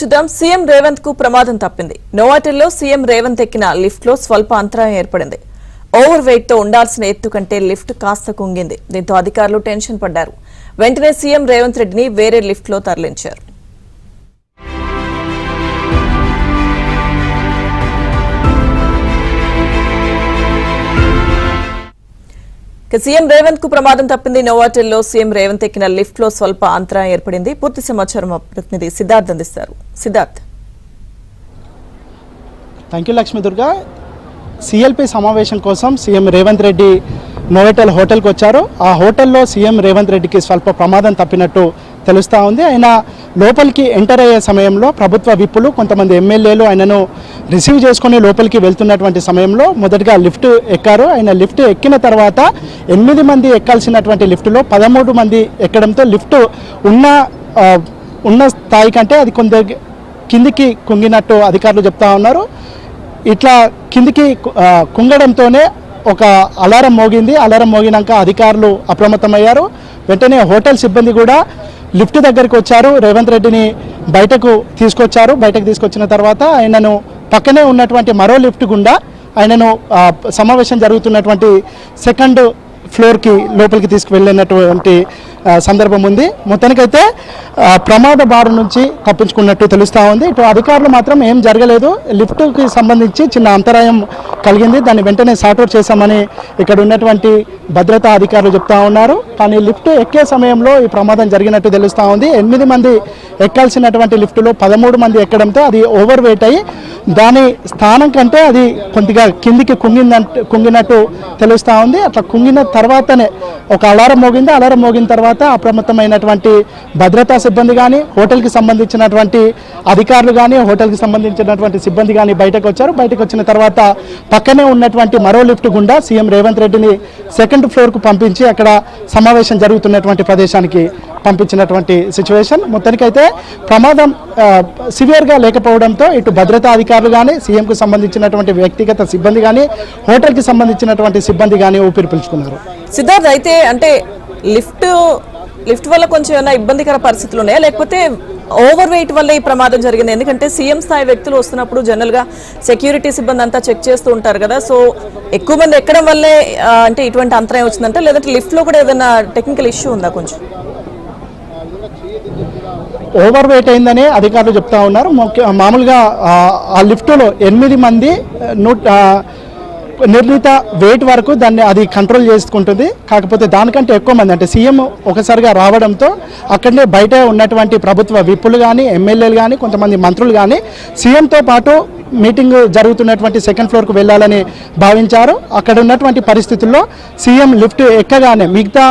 చూద్దాం. సీఎం రేవంత్ కు ప్రమాదం తప్పింది. నోవాటెల్లో సీఎం రేవంత్ ఎక్కిన లిఫ్ట్ లో స్వల్ప అంతరాయం ఏర్పడింది. ఓవర్ వెయిట్ తో ఉండాల్సిన ఎత్తు కంటే లిఫ్ట్ కాస్త కుంగింది. దీంతో అధికారులు టెన్షన్ పడ్డారు. వెంటనే సీఎం రేవంత్ రెడ్డిని వేరే లిఫ్ట్ లో తరలించారు. సీఎం రేవంత్ కు ప్రమాదం తప్పింది. నోవాటెల్లో సీఎం రేవంత్ ఎక్కిన లిఫ్ట్ లో స్వల్ప అంతరాయం ఏర్పడింది. పూర్తి సమాచారం ప్రతినిధి సిద్ధార్థ్ అందిస్తారు. Siddharth. Thank you Lakshmi Durga. CLP సమావేశం కోసం సీఎం రేవంత్ రెడ్డి నోవాటెల్ హోటల్కి వచ్చారు. ఆ హోటల్లో సీఎం రేవంత్ రెడ్డికి స్వల్ప ప్రమాదం తప్పినట్టు తెలుస్తూ ఉంది. ఆయన లోపలికి ఎంటర్ అయ్యే సమయంలో ప్రభుత్వ విప్పులు కొంతమంది ఎమ్మెల్యేలు ఆయనను రిసీవ్ చేసుకుని లోపలికి వెళ్తున్నటువంటి సమయంలో మొదటగా లిఫ్ట్ ఎక్కారు. ఆయన లిఫ్ట్ ఎక్కిన తర్వాత 8 మంది ఎక్కాల్సినటువంటి లిఫ్టులో 13 మంది ఎక్కడంతో లిఫ్ట్ ఉన్న స్థాయి కంటే అది కొంత కిందికి కుంగినట్టు అధికారులు చెప్తా ఉన్నారు. ఇట్లా కిందికి కుంగడంతోనే ఒక అలారం మోగింది. అలారం మోగినాక అధికారులు అప్రమత్తమయ్యారు. వెంటనే హోటల్ సిబ్బంది కూడా లిఫ్ట్ దగ్గరికి వచ్చారు. రేవంత్ రెడ్డిని బయటకు తీసుకొచ్చారు. బయటకు తీసుకొచ్చిన తర్వాత ఆయనను పక్కనే ఉన్నటువంటి మరో లిఫ్ట్ గుండా ఆయనను సమావేశం జరుగుతున్నటువంటి సెకండ్ ఫ్లోర్కి లోపలికి తీసుకువెళ్ళినటువంటి సందర్భం ఉంది. మొత్తానికైతే ప్రమాద బారు నుంచి తప్పించుకున్నట్టు తెలుస్తూ ఉంది. ఇటు అధికారులు మాత్రం ఏం జరగలేదు, లిఫ్ట్కి సంబంధించి చిన్న అంతరాయం కలిగింది, దాన్ని వెంటనే సార్ట్అవుట్ చేశామని ఇక్కడ ఉన్నటువంటి భద్రతా అధికారులు చెప్తా ఉన్నారు. కానీ లిఫ్ట్ ఎక్కే సమయంలో ఈ ప్రమాదం జరిగినట్టు తెలుస్తూ ఉంది. 8 మంది ఎక్కాల్సినటువంటి లిఫ్టులో 13 మంది ఎక్కడంతో అది ఓవర్ వెయిట్ అయ్యి దాని స్థానం కంటే అది కొద్దిగా కిందికి కుంగినట్టు తెలుస్తూ ఉంది. అట్లా కుంగిన తర్వాతనే ఒక అలారం మోగింది. అలారం మోగిన తర్వాత అప్రమత్తమైనటువంటి భద్రతా సిబ్బంది కానీ, హోటల్కి సంబంధించినటువంటి అధికారులు కానీ, హోటల్కి సంబంధించినటువంటి సిబ్బంది కానీ బయటకు వచ్చారు. బయటకు వచ్చిన తర్వాత పక్కనే ఉన్నటువంటి మరో లిఫ్ట్ గుండా సీఎం రేవంత్ రెడ్డిని సెకండ్ ఫ్లోర్కు పంపించి అక్కడ సమావేశం జరుగుతున్నటువంటి ప్రదేశానికి పంపించినటువంటి సిచ్యువేషన్. మొత్తానికైతే ప్రమాదం సివియర్గా లేకపోవడంతో ఇటు భద్రతా అధికారులు కానీ, సీఎంకు సంబంధించినటువంటి వ్యక్తిగత సిబ్బంది కానీ, హోటల్కి సంబంధించినటువంటి సిబ్బంది కానీ ఊపిరి పీల్చుకున్నారు. సిద్ధార్థ్, అయితే అంటే లిఫ్ట్ వల్ల కొంచెం ఏమైనా ఇబ్బందికర పరిస్థితులు ఉన్నాయా, లేకపోతే ఓవర్ వెయిట్ వల్ల ఈ ప్రమాదం జరిగింది? ఎందుకంటే సీఎం స్థాయి వ్యక్తులు వస్తున్నప్పుడు జనరల్ గా సెక్యూరిటీ సిబ్బంది అంతా చెక్ చేస్తూ ఉంటారు కదా, సో ఎక్కువ మంది ఎక్కడం వల్లే అంటే ఇటువంటి అంతరాయం వచ్చిందంటే, లేదంటే లిఫ్ట్ లో కూడా ఏదైనా టెక్నికల్ ఇష్యూ ఉందా? కొంచెం ఓవర్ వెయిట్ అయిందని అధికారులు చెప్తా ఉన్నారు. మామూలుగా ఆ లిఫ్ట్లో 8 మంది నిర్ణీత వెయిట్ వరకు దాన్ని అది కంట్రోల్ చేసుకుంటుంది. కాకపోతే దానికంటే ఎక్కువ మంది అంటే సీఎం ఒకసారిగా రావడంతో అక్కడనే బయట ఉన్నటువంటి ప్రభుత్వ విప్పులు కానీ, ఎమ్మెల్యేలు కానీ, కొంతమంది మంత్రులు కానీ సీఎంతో పాటు మీటింగ్ జరుగుతున్నటువంటి సెకండ్ ఫ్లోర్కు వెళ్ళాలని భావించారు. అక్కడ ఉన్నటువంటి పరిస్థితుల్లో సీఎం లిఫ్ట్ ఎక్కగానే మిగతా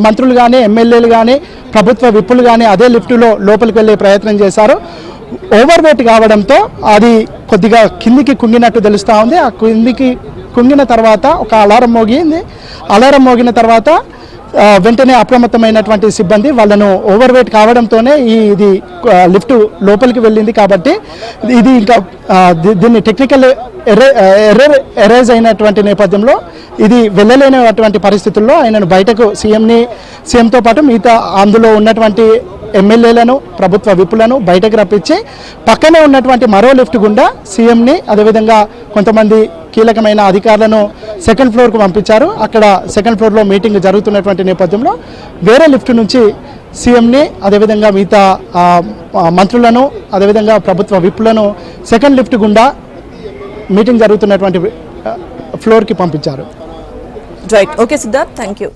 మంత్రులు కానీ, ఎమ్మెల్యేలు కానీ, ప్రభుత్వ విప్పులు కానీ అదే లిఫ్టులో లోపలికి వెళ్ళే ప్రయత్నం చేశారు. ఓవర్ వెయిట్ కావడంతో అది కొద్దిగా కిందికి కుంగినట్టు తెలుస్తూ ఉంది. ఆ కిందికి కుంగిన తర్వాత ఒక అలారం మోగింది. అలారం మోగిన తర్వాత వెంటనే అప్రమత్తమైనటువంటి సిబ్బంది వాళ్ళను ఓవర్ వెయిట్ కావడంతోనే ఇది లిఫ్ట్ లోపలికి వెళ్ళింది. కాబట్టి ఇది ఇంకా దీన్ని టెక్నికల్ ఎరేజ్ అయినటువంటి నేపథ్యంలో ఇది వెళ్ళలేనటువంటి పరిస్థితుల్లో ఆయనను బయటకు సీఎంతో పాటు మిగతా అందులో ఉన్నటువంటి ఎమ్మెల్యేలను, ప్రభుత్వ విప్పులను బయటకు రప్పించి పక్కనే ఉన్నటువంటి మరో లిఫ్ట్ గుండా సీఎంని, అదేవిధంగా కొంతమంది కీలకమైన అధికారులను సెకండ్ ఫ్లోర్కు పంపించారు. అక్కడ సెకండ్ ఫ్లోర్లో మీటింగ్ జరుగుతున్నటువంటి నేపథ్యంలో వేరే లిఫ్ట్ నుంచి సీఎంని, అదేవిధంగా మిగతా మంత్రులను, అదేవిధంగా ప్రభుత్వ విప్పులను సెకండ్ లిఫ్ట్ గుండా మీటింగ్ జరుగుతున్నటువంటి ఫ్లోర్కి పంపించారు. Right. Okay Siddharth, thank you.